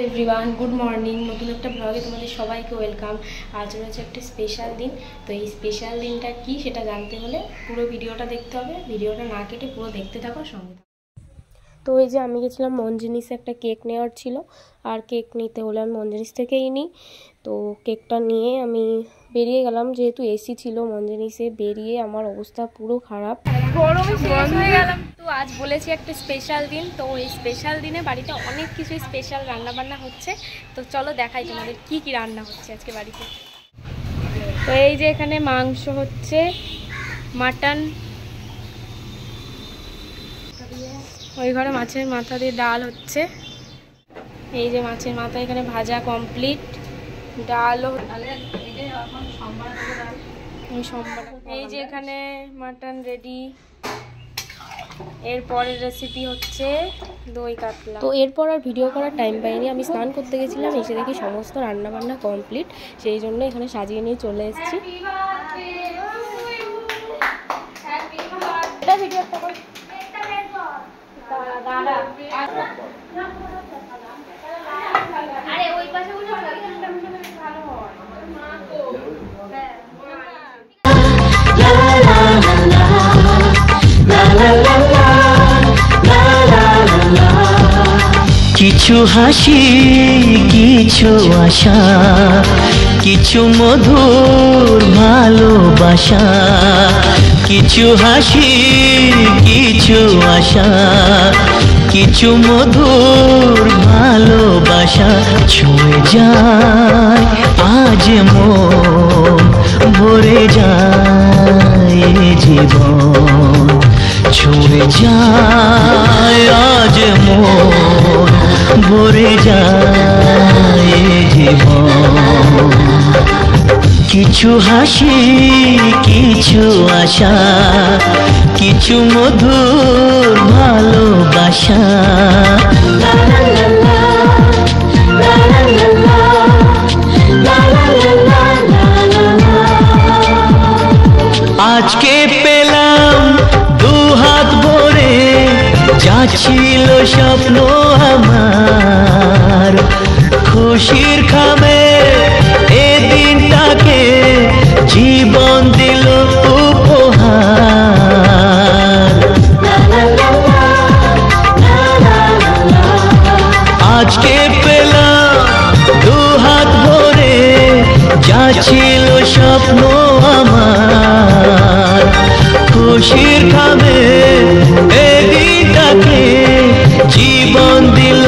Everyone good morning. নতুন একটা ব্লগে তোমাদের সবাইকে ওয়েলকাম। আজ রয়েছে একটা স্পেশাল দিন। তো এই স্পেশাল দিনটা কি সেটা জানতে হলে পুরো ভিডিওটা দেখতে হবে। ভিডিওটা না কেটে পুরো দেখতে থাকো, সঙ্গে থাকো। তো এই যে আমি গেছিলাম মনজিনিসে, একটা কেক নেওয়ার ছিল, আর কেক নিতে হলে আমি মনজিনিস থেকেই নিই। তো কেকটা নিয়ে আমি বেরিয়ে গেলাম, যেহেতু এসি ছিল মনজিনিসে। বেরিয়ে আমার অবস্থা পুরো খারাপ, গরমে শেষ হয়ে গেলাম। তো আজ বলেছি একটা স্পেশাল দিন, তো এই স্পেশাল দিনে বাড়িতে অনেক কিছু স্পেশাল রান্নাবান্না হচ্ছে। তো চলো দেখাই তোমাদের কি কি রান্না হচ্ছে আজকে বাড়িতে। তো এই যে এখানে মাংস হচ্ছে, মাটন, ওই ঘরে মাছের মাথা দিয়ে ডাল হচ্ছে। এই যে মাছের মাথা এখানে ভাজা কমপ্লিট, ডালও। এই যে এখানে মাটন রেডি। এরপরের রেসিপি হচ্ছে দই কাতলা। তো এরপর আর ভিডিও করার টাইম পাইনি, আমি স্নান করতে গেছিলাম, এসে দেখি সমস্ত রান্না বান্না কমপ্লিট। সেই জন্য এখানে সাজিয়ে নিয়ে চলে এসেছি। কিছু হাসি, কিছু আশা, কিছু মধুর ভালোবাসা। কিছু হাসি, কিছু আশা, কিছু মধুর ভালোবাসা। ছুঁয়ে যায় আজ মন, ভরে যায় জীবন। ছুঁয়ে যায় আজ মন, ভরে যায় জীবন। কিছু হাসি, কিছু আশা, কিছু মধুর ভালোবাসা। আজকে পেলাম দু হাত ভরে, যা ছিল স্বপ্ন আমার। খুশির খামে এ দিনটাকে জীবন দিল উপহার। আজকে পেলাম দু হাত ভরে, যা ছিল স্বপ্ন আমার। খুশির খামে এ দিনটাকে জীবন দিল